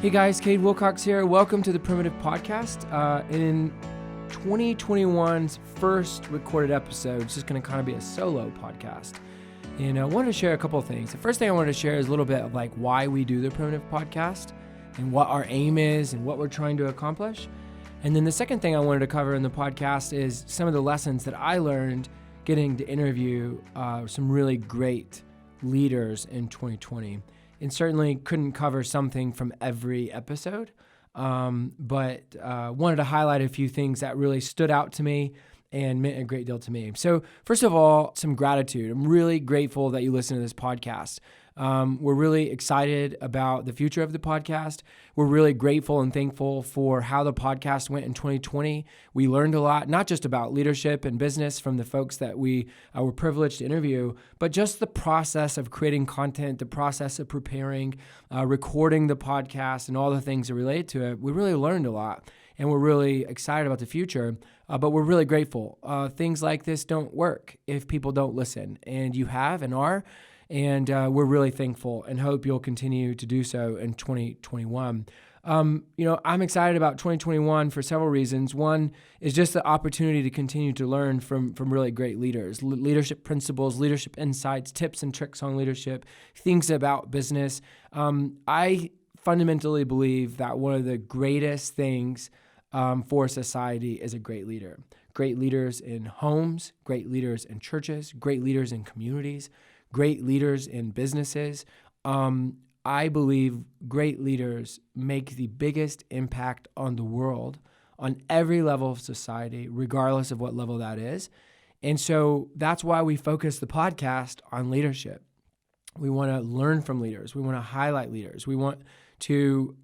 Hey guys, Kade Wilcox here. Welcome to the Primitive Podcast. In 2021's first recorded episode, it's just going to kind of be a solo podcast. And I wanted to share a couple of things. The first thing I wanted to share is a little bit of like why we do the Primitive Podcast and what our aim is and what we're trying to accomplish. And then the second thing I wanted to cover in the podcast is some of the lessons that I learned getting to interview some really great leaders in 2020. And certainly couldn't cover something from every episode, but wanted to highlight a few things that really stood out to me and meant a great deal to me. So first of all, some gratitude. I'm really grateful that you listen to this podcast. We're really excited about the future of the podcast. We're really grateful and thankful for how the podcast went in 2020. We learned a lot, not just about leadership and business from the folks that we were privileged to interview, but just the process of creating content, the process of preparing, recording the podcast, and all the things that relate to it. We really learned a lot, and we're really excited about the future, but we're really grateful. Things like this don't work if people don't listen, and you have and are. And we're really thankful and hope you'll continue to do so in 2021. I'm excited about 2021 for several reasons. One is just the opportunity to continue to learn from really great leaders, leadership principles, leadership insights, tips and tricks on leadership, things about business. I fundamentally believe that one of the greatest things for society is a great leader. Great leaders in homes, great leaders in churches, great leaders in communities, great leaders in businesses. I believe great leaders make the biggest impact on the world, on every level of society, regardless of what level that is. And so that's why we focus the podcast on leadership. We want to learn from leaders. We want to highlight leaders. We want to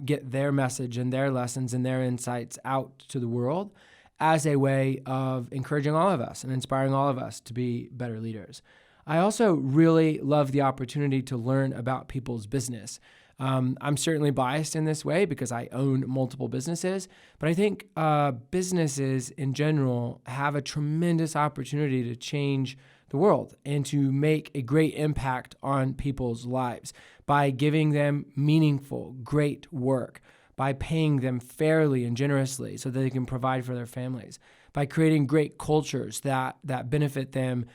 get their message and their lessons and their insights out to the world as a way of encouraging all of us and inspiring all of us to be better leaders. I also really love the opportunity to learn about people's business. I'm certainly biased in this way because I own multiple businesses, but I think businesses in general have a tremendous opportunity to change the world and to make a great impact on people's lives by giving them meaningful, great work, by paying them fairly and generously so that they can provide for their families, by creating great cultures that benefit them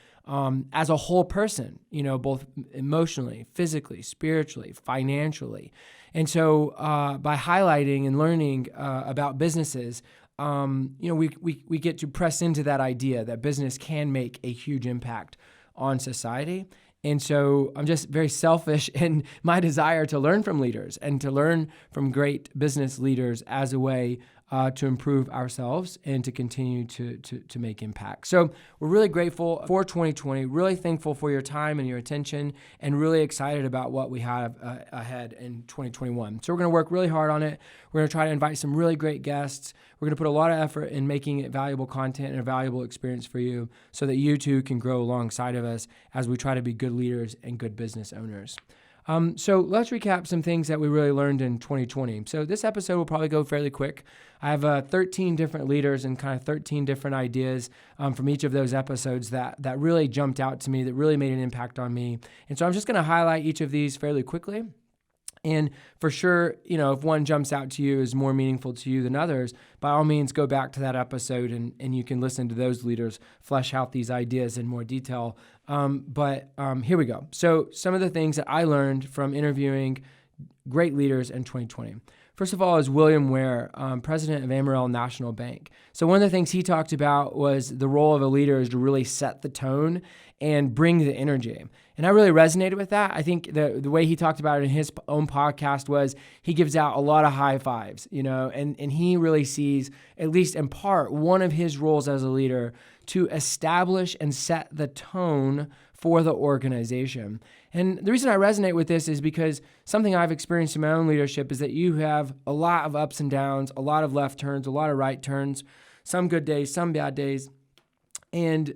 as a whole person, both emotionally, physically, spiritually, financially. And so by highlighting and learning about businesses, we get to press into that idea that business can make a huge impact on society. And so I'm just very selfish in my desire to learn from leaders and to learn from great business leaders as a way to improve ourselves and to continue to make impact. So we're really grateful for 2020, really thankful for your time and your attention, and really excited about what we have ahead in 2021. So we're going to work really hard on it. We're going to try to invite some really great guests. We're going to put a lot of effort in making it valuable content and a valuable experience for you so that you too can grow alongside of us as we try to be good leaders and good business owners. So let's recap some things that we really learned in 2020. So this episode will probably go fairly quick. I have 13 different leaders and kind of 13 different ideas from each of those episodes that really jumped out to me, that really made an impact on me. And so I'm just going to highlight each of these fairly quickly. And for sure, if one jumps out to you as more meaningful to you than others, by all means, go back to that episode and you can listen to those leaders flesh out these ideas in more detail. But here we go. So some of the things that I learned from interviewing great leaders in 2020. First of all is William Ware, president of Amarillo National Bank. So one of the things he talked about was the role of a leader is to really set the tone and bring the energy. And I really resonated with that. I think the way he talked about it in his own podcast was he gives out a lot of high fives, and he really sees, at least in part, one of his roles as a leader to establish and set the tone for the organization. And the reason I resonate with this is because something I've experienced in my own leadership is that you have a lot of ups and downs, a lot of left turns, a lot of right turns, some good days, some bad days. And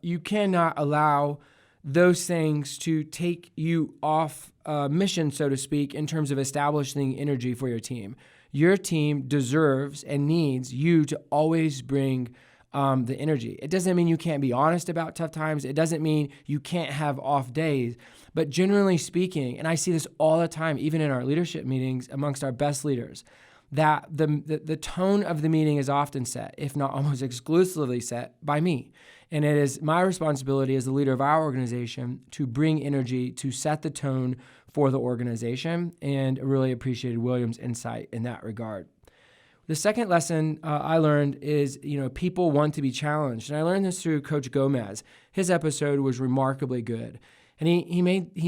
you cannot allow those things to take you off mission, so to speak, in terms of establishing energy for your team. Your team deserves and needs you to always bring the energy. It doesn't mean you can't be honest about tough times. It doesn't mean you can't have off days. But generally speaking, and I see this all the time, even in our leadership meetings amongst our best leaders, that the tone of the meeting is often set, if not almost exclusively set, by me. And it is my responsibility as the leader of our organization to bring energy, to set the tone for the organization, and really appreciated William's insight in that regard. The second lesson I learned is, people want to be challenged. And I learned this through Coach Gomez. His episode was remarkably good. And he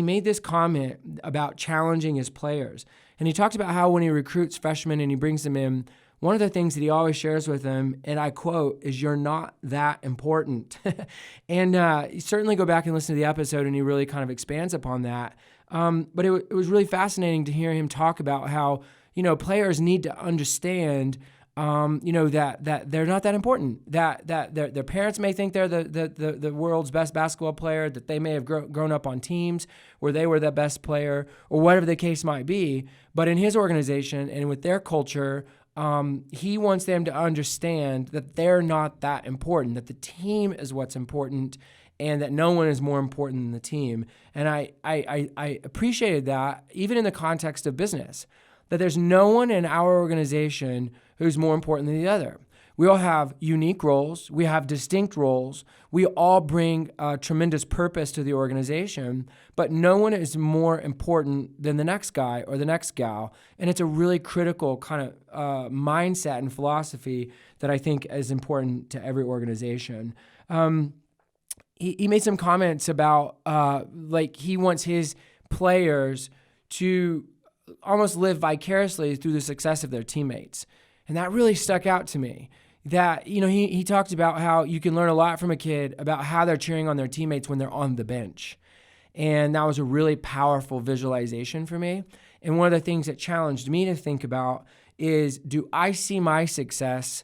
made this comment about challenging his players. And he talked about how when he recruits freshmen and he brings them in, one of the things that he always shares with them, and I quote, is "you're not that important." And certainly go back and listen to the episode, and he really kind of expands upon that. But it was really fascinating to hear him talk about how, players need to understand, that they're not that important. That their parents may think they're the world's best basketball player, that they may have grown up on teams where they were the best player, or whatever the case might be. But in his organization and with their culture, he wants them to understand that they're not that important, that the team is what's important, and that no one is more important than the team. And I appreciated that, even in the context of business, that there's no one in our organization who's more important than the other. We all have unique roles. We have distinct roles. We all bring tremendous purpose to the organization, but no one is more important than the next guy or the next gal. And it's a really critical kind of mindset and philosophy that I think is important to every organization. He made some comments about he wants his players to almost live vicariously through the success of their teammates. And that really stuck out to me. That, he talked about how you can learn a lot from a kid about how they're cheering on their teammates when they're on the bench. And that was a really powerful visualization for me. And one of the things that challenged me to think about is, do I see my success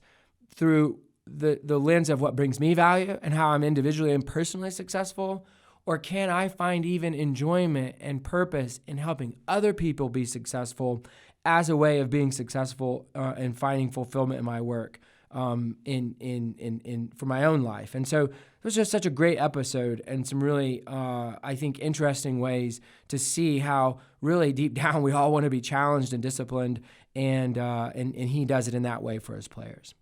through the lens of what brings me value and how I'm individually and personally successful? Or can I find even enjoyment and purpose in helping other people be successful as a way of being successful and finding fulfillment in my work? In for my own life. And so it was just such a great episode, and some really, I think, interesting ways to see how really deep down we all want to be challenged and disciplined, and he does it in that way for his players.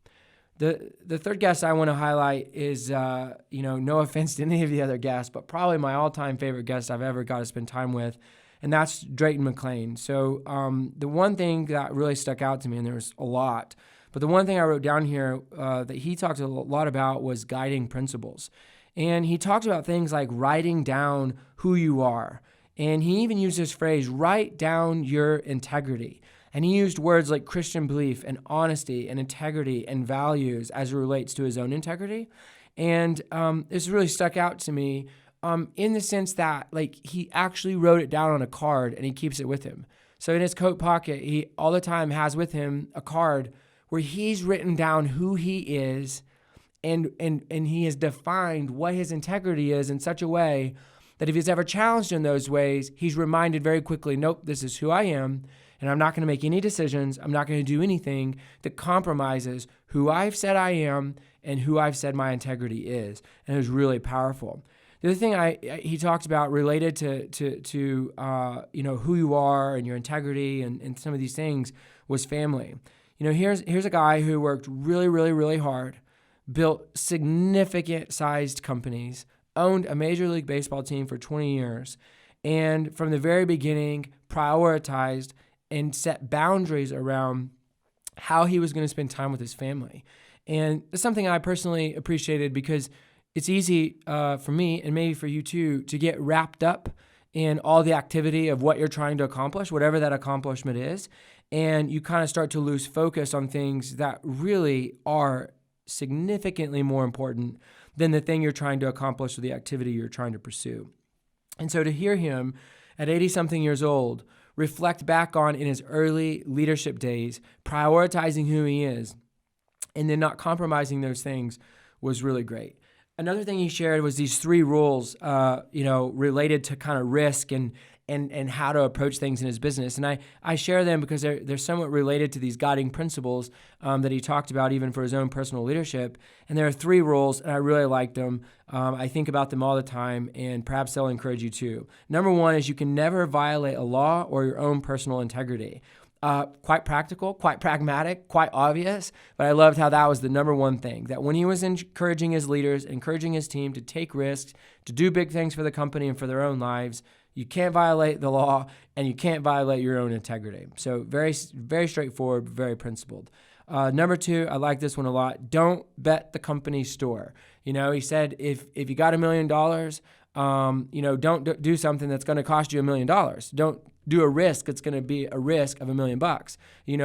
The third guest I want to highlight is, no offense to any of the other guests, but probably my all-time favorite guest I've ever got to spend time with, and that's Drayton McLean. So the one thing that really stuck out to me, and there's a lot, but the one thing I wrote down here that he talked a lot about was guiding principles. And he talked about things like writing down who you are. And he even used this phrase, write down your integrity. And he used words like Christian belief and honesty and integrity and values as it relates to his own integrity. And this really stuck out to me in the sense that he actually wrote it down on a card and he keeps it with him. So in his coat pocket, he all the time has with him a card where he's written down who he is and he has defined what his integrity is in such a way that if he's ever challenged in those ways, he's reminded very quickly, nope, this is who I am, and I'm not going to make any decisions. I'm not going to do anything that compromises who I've said I am and who I've said my integrity is. And it was really powerful. The other thing he talked about related to who you are and your integrity and some of these things was family. Here's a guy who worked really, really, really hard, built significant sized companies, owned a Major League Baseball team for 20 years, and from the very beginning prioritized and set boundaries around how he was going to spend time with his family. And it's something I personally appreciated because it's easy for me and maybe for you too to get wrapped up in all the activity of what you're trying to accomplish, whatever that accomplishment is. And you kind of start to lose focus on things that really are significantly more important than the thing you're trying to accomplish or the activity you're trying to pursue. And so to hear him at 80-something years old reflect back on in his early leadership days, prioritizing who he is, and then not compromising those things was really great. Another thing he shared was these 3 rules, related to kind of risk and and how to approach things in his business. And I share them because they're somewhat related to these guiding principles that he talked about even for his own personal leadership. And there are 3 rules, and I really liked them. I think about them all the time, and perhaps they'll encourage you too. Number 1 is you can never violate a law or your own personal integrity. Quite practical, quite pragmatic, quite obvious, but I loved how that was the number 1 thing, that when he was encouraging his leaders, encouraging his team to take risks, to do big things for the company and for their own lives, you can't violate the law and you can't violate your own integrity. So very, very straightforward, very principled. Number 2, I like this one a lot. Don't bet the company store. He said, if you got $1 million, don't do something that's going to cost you $1 million. Don't do a risk that's going to be a risk of $1 million.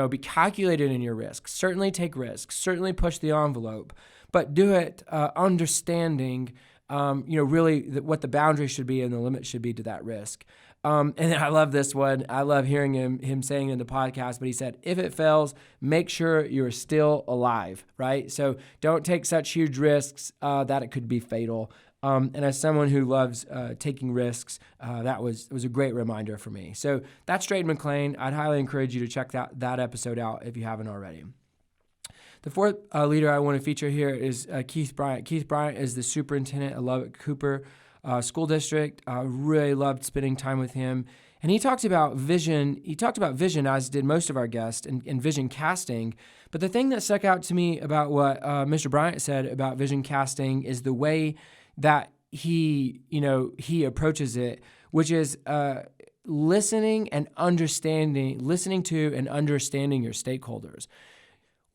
Be calculated in your risks. Certainly take risks. Certainly push the envelope, but do it understanding, really what the boundaries should be and the limit should be to that risk. And then I love this one. I love hearing him saying in the podcast, but he said, if it fails, make sure you're still alive, right? So don't take such huge risks that it could be fatal. And as someone who loves taking risks, that was a great reminder for me. So that's Drayton McLean. I'd highly encourage you to check that episode out if you haven't already. The 4th leader I want to feature here is Keith Bryant. Keith Bryant is the superintendent at Lubbock Cooper School District. I really loved spending time with him. And he talked about vision. He talked about vision, as did most of our guests, and vision casting. But the thing that stuck out to me about what Mr. Bryant said about vision casting is the way that he approaches it, which is listening to and understanding your stakeholders.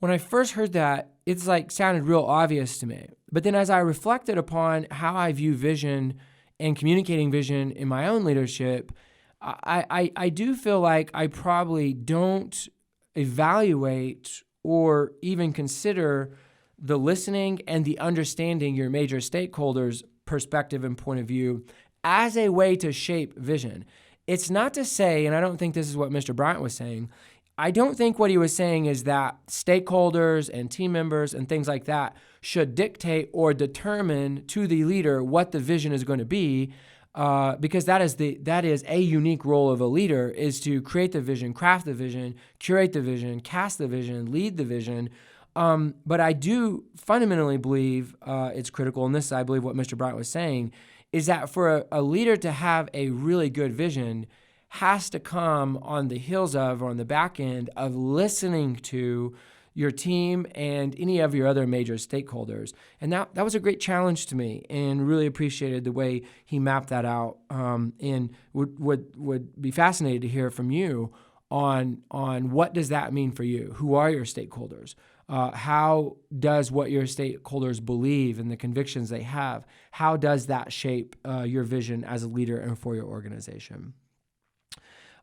When I first heard that, it's sounded real obvious to me. But then as I reflected upon how I view vision and communicating vision in my own leadership, I do feel like I probably don't evaluate or even consider the listening and the understanding your major stakeholders' perspective and point of view as a way to shape vision. It's not to say, and I don't think this is what Mr. Bryant was saying, I don't think what he was saying is that stakeholders and team members and things like that should dictate or determine to the leader what the vision is going to be, because that is a unique role of a leader, is to create the vision, craft the vision, curate the vision, cast the vision, lead the vision. But I do fundamentally believe it's critical, and this is, I believe, what Mr. Bryant was saying, is that for a leader to have a really good vision has to come on the heels of, or on the back end of, listening to your team and any of your other major stakeholders. And that was a great challenge to me, and really appreciated the way he mapped that out, and would be fascinated to hear from you on what does that mean for you? Who are your stakeholders? How does what your stakeholders believe and the convictions they have, how does that shape your vision as a leader and for your organization?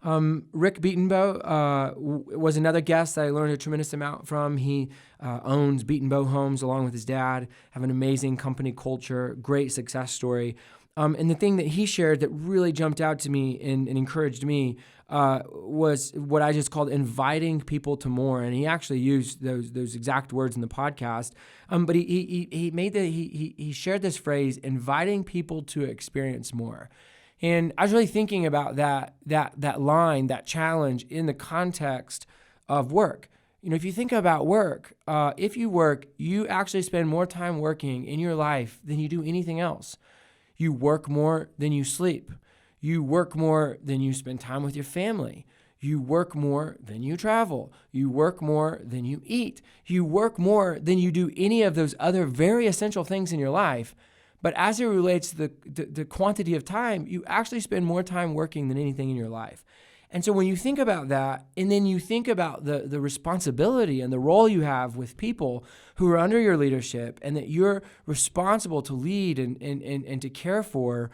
Rick Beatonbow was another guest that I learned a tremendous amount from. He owns Beatonbow Homes along with his dad, have an amazing company culture, great success story. And the thing that he shared that really jumped out to me and encouraged me was what I just called inviting people to more. And he actually used those exact words in the podcast. But he shared this phrase, inviting people to experience more. And I was really thinking about that line, that challenge in the context of work. If you think about work, if you work, you actually spend more time working in your life than you do anything else. You work more than you sleep. You work more than you spend time with your family. You work more than you travel. You work more than you eat. You work more than you do any of those other very essential things in your life. But as it relates to the quantity of time, you actually spend more time working than anything in your life. And so when you think about that, and then you think about the responsibility and the role you have with people who are under your leadership, and that you're responsible to lead and to care for,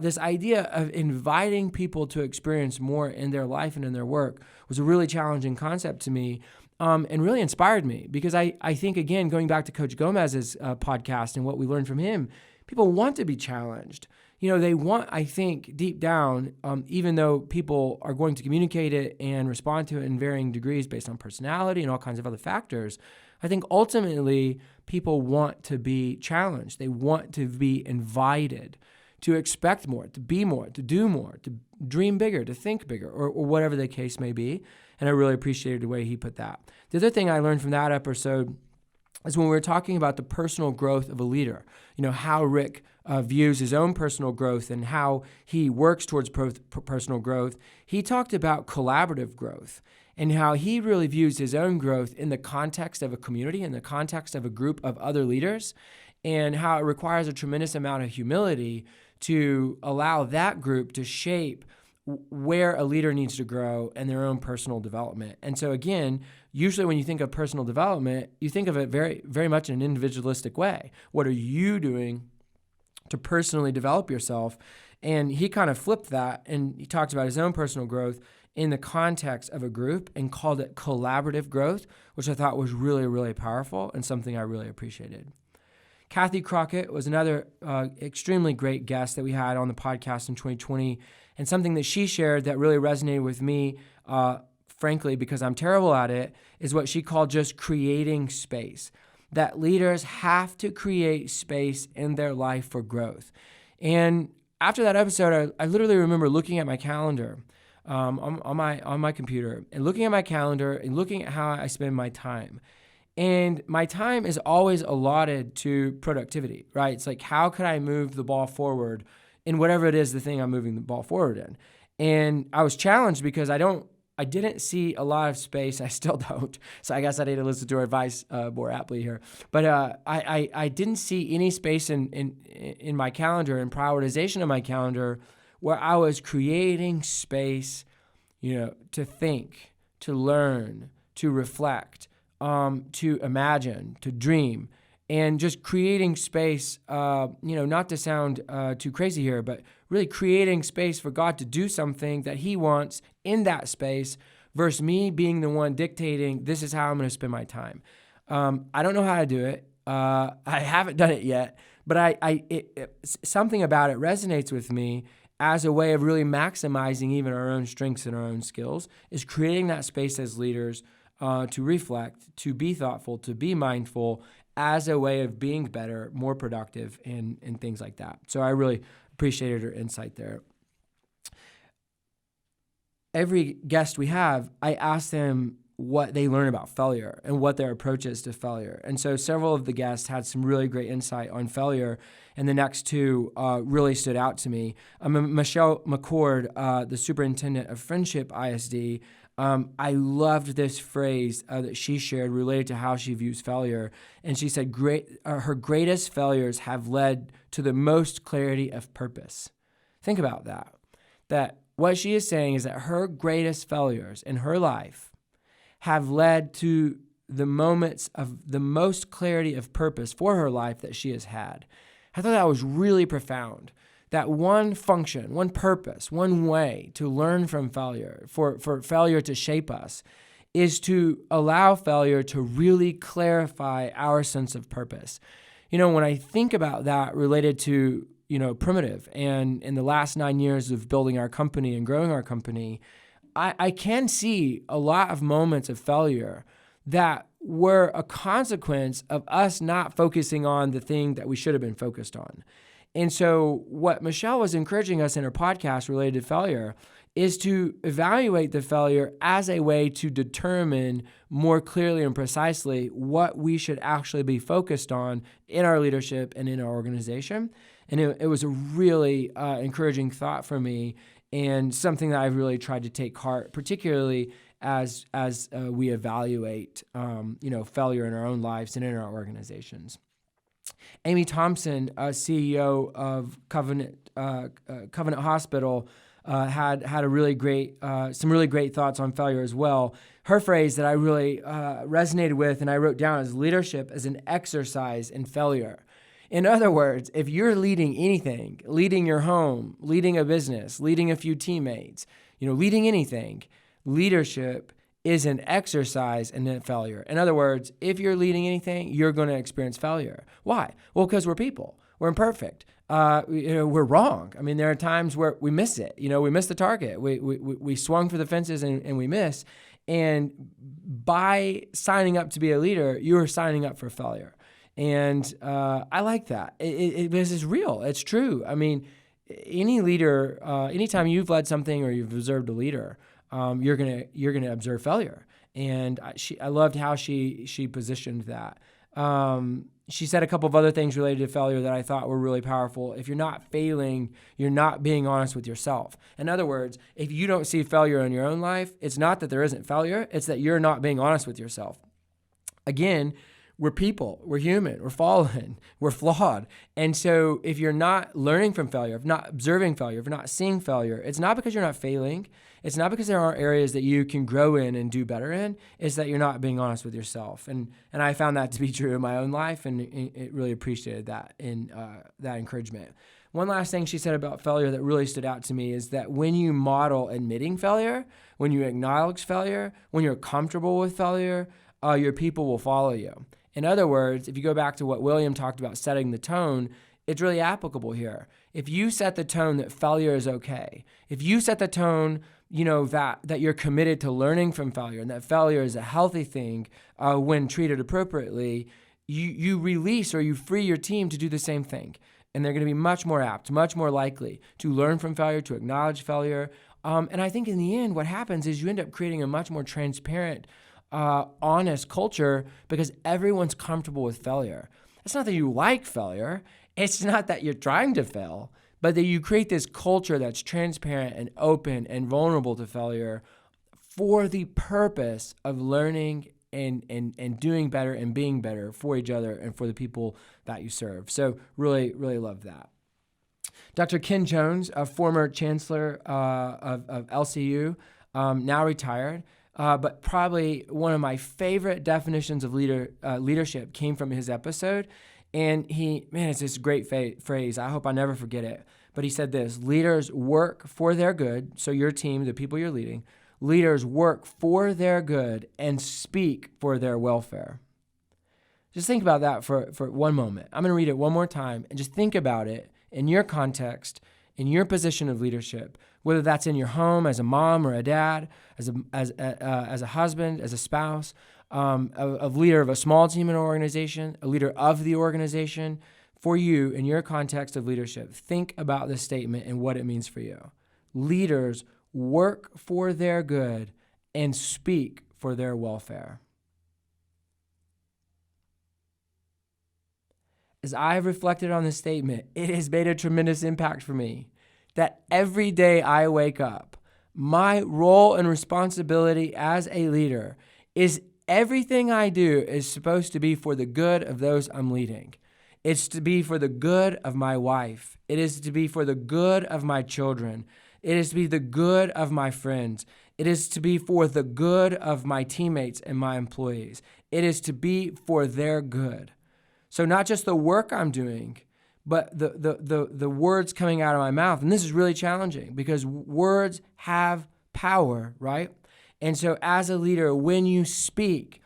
this idea of inviting people to experience more in their life and in their work was a really challenging concept to me, and really inspired me, because I think, again, going back to Coach Gomez's podcast and what we learned from him, people want to be challenged. They want, I think, deep down, even though people are going to communicate it and respond to it in varying degrees based on personality and all kinds of other factors, I think ultimately people want to be challenged. They want to be invited to expect more, to be more, to do more, to dream bigger, to think bigger, or whatever the case may be. And I really appreciated the way he put that. The other thing I learned from that episode is when we were talking about the personal growth of a leader, how Rick views his own personal growth and how he works towards personal growth, he talked about collaborative growth and how he really views his own growth in the context of a community, in the context of a group of other leaders, and how it requires a tremendous amount of humility to allow that group to shape where a leader needs to grow and their own personal development. And so again, usually when you think of personal development, you think of it very, very much in an individualistic way. What are you doing to personally develop yourself? And he kind of flipped that, and he talked about his own personal growth in the context of a group and called it collaborative growth, which I thought was really, really powerful and something I really appreciated. Kathy Crockett was another extremely great guest that we had on the podcast in 2020, and something that she shared that really resonated with me, frankly, because I'm terrible at it, is what she called just creating space. That leaders have to create space in their life for growth. And after that episode, I literally remember looking at my calendar on my computer and looking at my calendar and looking at how I spend my time. And my time is always allotted to productivity, right? It's like, how could I move the ball forward in whatever it is the thing I'm moving the ball forward in? And I was challenged because I didn't see a lot of space. I still don't. So I guess I need to listen to her advice more aptly here. But I didn't see any space in my calendar and prioritization of my calendar where I was creating space, to think, to learn, to reflect, to imagine, to dream, and just creating space, not to sound too crazy here, but really creating space for God to do something that he wants in that space versus me being the one dictating, this is how I'm going to spend my time. I don't know how to do it. I haven't done it yet, but something about it resonates with me as a way of really maximizing even our own strengths and our own skills, is creating that space as leaders to reflect, to be thoughtful, to be mindful, as a way of being better, more productive, and things like that. So I really appreciated her insight there. Every guest we have, I ask them what they learn about failure and what their approach is to failure. And so several of the guests had some really great insight on failure, and the next two really stood out to me. Mccord, the superintendent of Friendship ISD, I loved this phrase that she shared related to how she views failure. And she said, her greatest failures have led to the most clarity of purpose. Think about that. That what she is saying is that her greatest failures in her life have led to the moments of the most clarity of purpose for her life that she has had. I thought that was really profound. That one function, one purpose, one way to learn from failure, for failure to shape us, is to allow failure to really clarify our sense of purpose. When I think about that related to, Primitive, and in the last 9 years of building our company and growing our company, I can see a lot of moments of failure that were a consequence of us not focusing on the thing that we should have been focused on. And so what Michelle was encouraging us in her podcast related to failure is to evaluate the failure as a way to determine more clearly and precisely what we should actually be focused on in our leadership and in our organization. And it was a really encouraging thought for me, and something that I've really tried to take heart, particularly as we evaluate failure in our own lives and in our organizations. Amy Thompson, CEO of Covenant Hospital, had a really great, some really great thoughts on failure as well. Her phrase that I really resonated with and I wrote down is leadership as an exercise in failure. In other words, if you're leading anything, leading your home, leading a business, leading a few teammates, leading anything, leadership is an exercise in that failure. In other words, if you're leading anything, you're going to experience failure. Why? Well, because we're people. We're imperfect. We're wrong. I mean, there are times where we miss it. We miss the target. We swung for the fences and we miss. And by signing up to be a leader, you are signing up for failure. And I like that. This is real. It's true. I mean, any leader, anytime you've led something or you've observed a leader, you're gonna observe failure. And I loved how she positioned that. She said a couple of other things related to failure that I thought were really powerful. If you're not failing, you're not being honest with yourself. In other words, if you don't see failure in your own life, it's not that there isn't failure, it's that you're not being honest with yourself. Again, we're people, we're human, we're fallen, we're flawed. And so if you're not learning from failure, if not observing failure, if you're not seeing failure, it's not because you're not failing. It's not because there aren't areas that you can grow in and do better in. It's that you're not being honest with yourself. And I found that to be true in my own life, and it really appreciated that in that encouragement. One last thing she said about failure that really stood out to me is that when you model admitting failure, when you acknowledge failure, when you're comfortable with failure, your people will follow you. In other words, if you go back to what William talked about, setting the tone, it's really applicable here. If you set the tone that failure is okay, if you set the tone, that you're committed to learning from failure and that failure is a healthy thing when treated appropriately, you release or you free your team to do the same thing. And they're going to be much more apt, much more likely to learn from failure, to acknowledge failure. And I think in the end, what happens is you end up creating a much more transparent, honest culture because everyone's comfortable with failure. It's not that you like failure. It's not that you're trying to fail, but that you create this culture that's transparent and open and vulnerable to failure for the purpose of learning and doing better and being better for each other and for the people that you serve. So really, really love that. Dr. Ken Jones, a former chancellor of LCU, now retired, but probably one of my favorite definitions of leadership came from his episode. And it's this great phrase. I hope I never forget it. But he said this: leaders work for their good. So your team, the people you're leading, leaders work for their good and speak for their welfare. Just think about that for one moment. I'm going to read it one more time and just think about it in your context, in your position of leadership, whether that's in your home as a mom or a dad, as a husband, as a spouse, a leader of a small team in an organization, a leader of the organization. For you, in your context of leadership, think about this statement and what it means for you. Leaders work for their good and speak for their welfare. As I've reflected on this statement, it has made a tremendous impact for me. That every day I wake up, my role and responsibility as a leader is everything I do is supposed to be for the good of those I'm leading. It's to be for the good of my wife. It is to be for the good of my children. It is to be the good of my friends. It is to be for the good of my teammates and my employees. It is to be for their good. So not just the work I'm doing, but the words coming out of my mouth. And this is really challenging because words have power, right? And so as a leader, when you speak,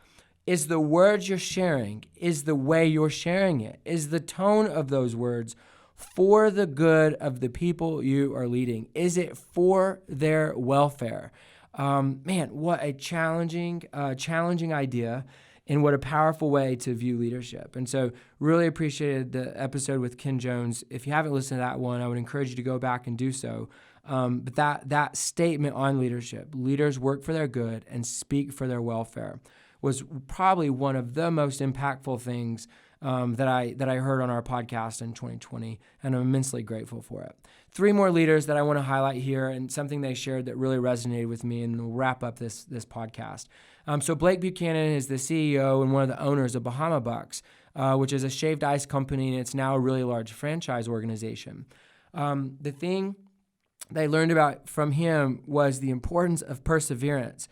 is the words you're sharing, is the way you're sharing it, is the tone of those words for the good of the people you are leading? Is it for their welfare? What a challenging idea, and what a powerful way to view leadership. And so really appreciated the episode with Ken Jones. If you haven't listened to that one, I would encourage you to go back and do so. But that statement on leadership, leaders work for their good and speak for their welfare, was probably one of the most impactful things that I heard on our podcast in 2020, and I'm immensely grateful for it. 3 more leaders that I want to highlight here, and something they shared that really resonated with me, and we'll wrap up this podcast. So Blake Buchanan is the CEO and one of the owners of Bahama Bucks, which is a shaved ice company, and it's now a really large franchise organization. The thing they learned about from him was the importance of perseverance.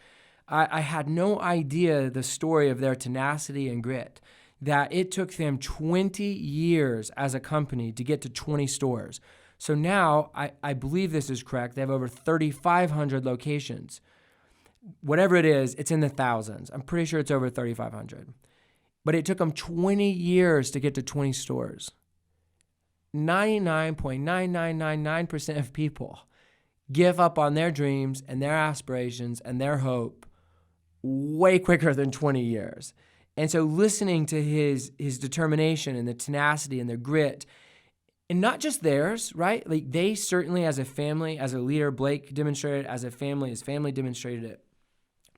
I had no idea the story of their tenacity and grit, that it took them 20 years as a company to get to 20 stores. So now, I believe this is correct, they have over 3,500 locations. Whatever it is, it's in the thousands. I'm pretty sure it's over 3,500. But it took them 20 years to get to 20 stores. 99.9999% of people give up on their dreams and their aspirations and their hope way quicker than 20 years. And so listening to his determination and the tenacity and the grit, And not just theirs, right? Like they certainly, as a family, as a leader, Blake demonstrated it, as a family, his family demonstrated it.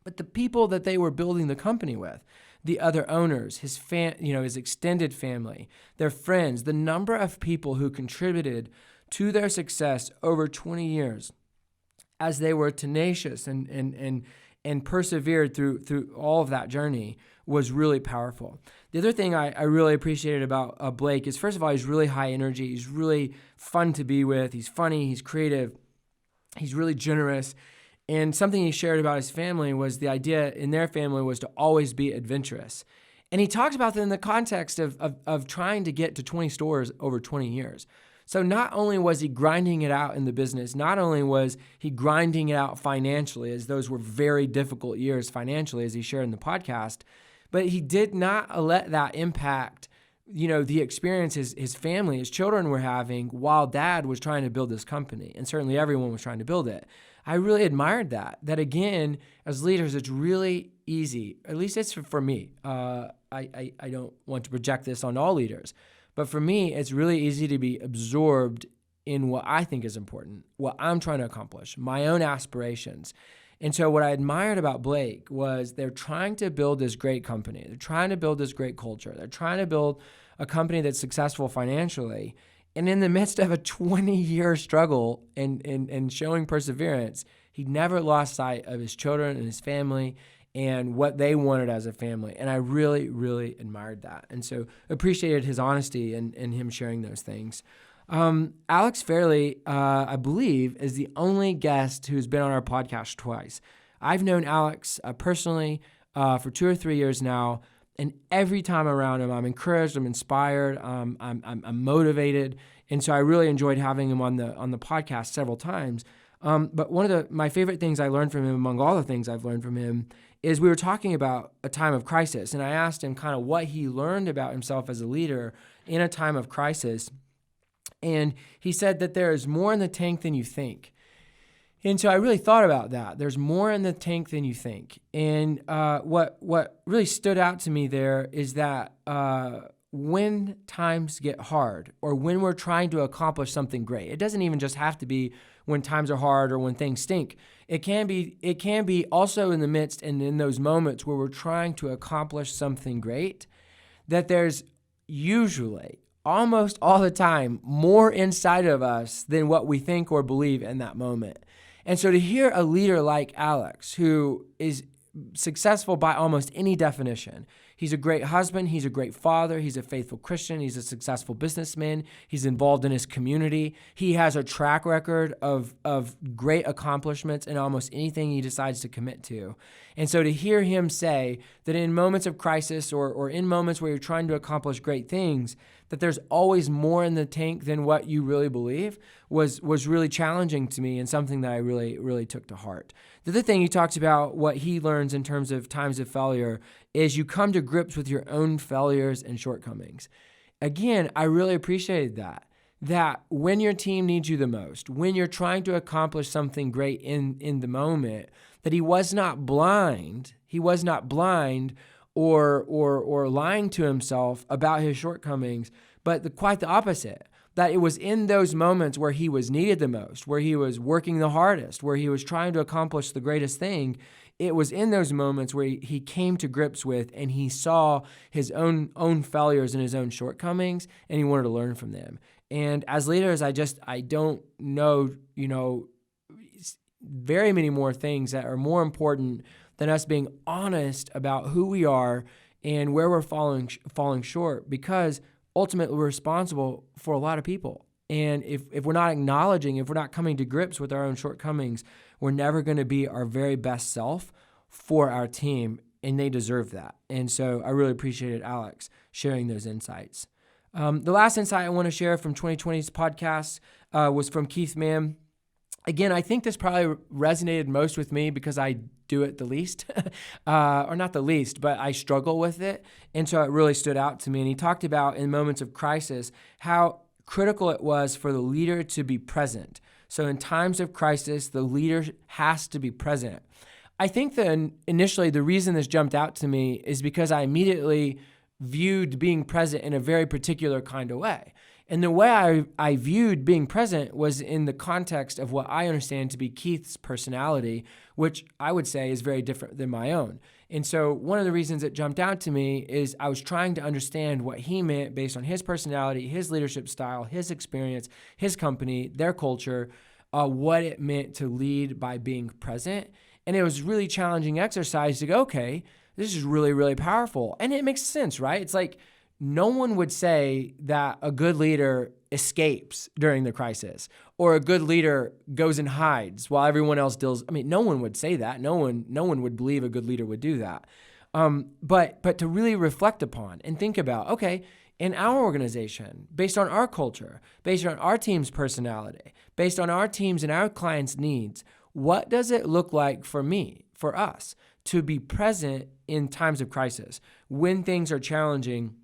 But the people that they were building the company with, the other owners, his his extended family, their friends, the number of people who contributed to their success over 20 years as they were tenacious and persevered through all of that journey was really powerful. The other thing I really appreciated about Blake is, first of all, he's really high energy. He's really fun to be with. He's funny. He's creative. He's really generous. And something he shared about his family was the idea in their family was to always be adventurous. And he talks about that in the context of trying to get to 20 stores over 20 years. So not only was he grinding it out in the business, not only was he grinding it out financially, as those were very difficult years financially, as he shared in the podcast, but he did not let that impact, the experience his family, his children were having while dad was trying to build this company. And certainly everyone was trying to build it. I really admired that again, as leaders, it's really easy, at least it's for me. I don't want to project this on all leaders, but for me, it's really easy to be absorbed in what I think is important, what I'm trying to accomplish, my own aspirations. And so what I admired about Blake was they're trying to build this great company. They're trying to build this great culture. They're trying to build a company that's successful financially. And in the midst of a 20-year struggle and showing perseverance, he never lost sight of his children and his family and what they wanted as a family. And I really, really admired that. And so appreciated his honesty and him sharing those things. Alex Fairley, I believe, is the only guest who's been on our podcast twice. I've known Alex personally for 2 or 3 years now. And every time around him, I'm encouraged, I'm inspired, I'm motivated, and so I really enjoyed having him on the podcast several times. But one of my favorite things I learned from him, among all the things I've learned from him, is we were talking about a time of crisis, and I asked him kind of what he learned about himself as a leader in a time of crisis, and he said that there is more in the tank than you think. And so I really thought about that. There's more in the tank than you think. And what really stood out to me there is that when times get hard or when we're trying to accomplish something great, it doesn't even just have to be when times are hard or when things stink. It can be also in the midst and in those moments where we're trying to accomplish something great, that there's usually, almost all the time, more inside of us than what we think or believe in that moment. And so to hear a leader like Alex, who is successful by almost any definition, he's a great husband, he's a great father, he's a faithful Christian, he's a successful businessman, he's involved in his community, he has a track record of great accomplishments in almost anything he decides to commit to. And so to hear him say that in moments of crisis or in moments where you're trying to accomplish great things, that there's always more in the tank than what you really believe was really challenging to me and something that I really, really took to heart. The other thing he talks about, what he learns in terms of times of failure, is you come to grips with your own failures and shortcomings. Again, I really appreciated that when your team needs you the most, when you're trying to accomplish something great in the moment, that he was not blind or lying to himself about his shortcomings, but quite the opposite. That it was in those moments where he was needed the most, where he was working the hardest, where he was trying to accomplish the greatest thing. It was in those moments where he came to grips with and he saw his own failures and his own shortcomings, and he wanted to learn from them. And as leaders, I don't know, very many more things that are more important than us being honest about who we are and where we're falling short, because ultimately we're responsible for a lot of people. And if we're not acknowledging, if we're not coming to grips with our own shortcomings, we're never going to be our very best self for our team, and they deserve that. And so I really appreciated Alex sharing those insights. The last insight I want to share from 2020's podcast was from Keith Mann. Again, I think this probably resonated most with me because I do it the least, or not the least, but I struggle with it. And so it really stood out to me. And he talked about in moments of crisis, how critical it was for the leader to be present. So in times of crisis, the leader has to be present. I think that initially the reason this jumped out to me is because I immediately viewed being present in a very particular kind of way. And the way I viewed being present was in the context of what I understand to be Keith's personality, which I would say is very different than my own. And so one of the reasons it jumped out to me is I was trying to understand what he meant based on his personality, his leadership style, his experience, his company, their culture, what it meant to lead by being present. And it was really challenging exercise to go, okay, this is really, really powerful. And it makes sense, right? It's like no one would say that a good leader escapes during the crisis or a good leader goes and hides while everyone else deals. I mean, no one would say that. No one would believe a good leader would do that. But to really reflect upon and think about, okay, in our organization, based on our culture, based on our team's personality, based on our team's and our clients' needs, what does it look like for me, for us, to be present in times of crisis? When things are challenging,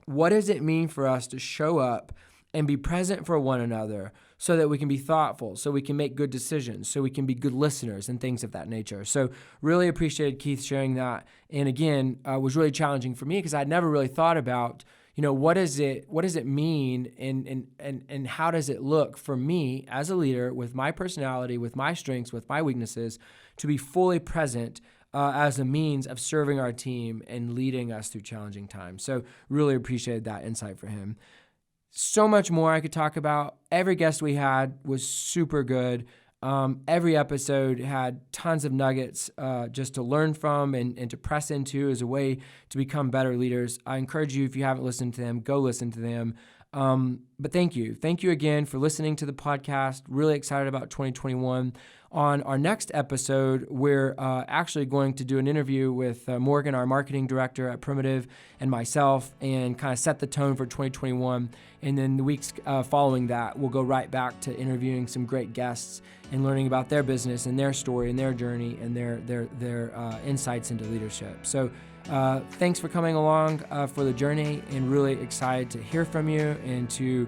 what does it mean for us to show up and be present for one another so that we can be thoughtful, so we can make good decisions, so we can be good listeners and things of that nature? So really appreciated Keith sharing that. And again, was really challenging for me because I'd never really thought about, what does it mean and how does it look for me as a leader with my personality, with my strengths, with my weaknesses, to be fully present as a means of serving our team and leading us through challenging times. So really appreciated that insight for him. So much more I could talk about. Every guest we had was super good. Every episode had tons of nuggets just to learn from and to press into as a way to become better leaders. I encourage you, if you haven't listened to them, go listen to them. But thank you. Thank you again for listening to the podcast. Really excited about 2021. On our next episode, we're actually going to do an interview with Morgan, our marketing director at Primitive, and myself, and kind of set the tone for 2021. And then the weeks following that, we'll go right back to interviewing some great guests and learning about their business and their story and their journey and their insights into leadership. So thanks for coming along for the journey, and really excited to hear from you and to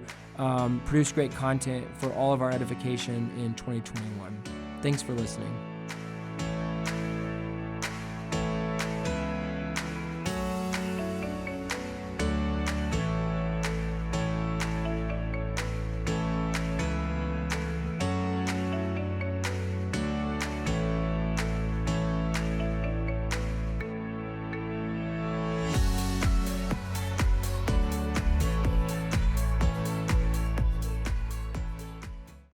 produce great content for all of our edification in 2021. Thanks for listening.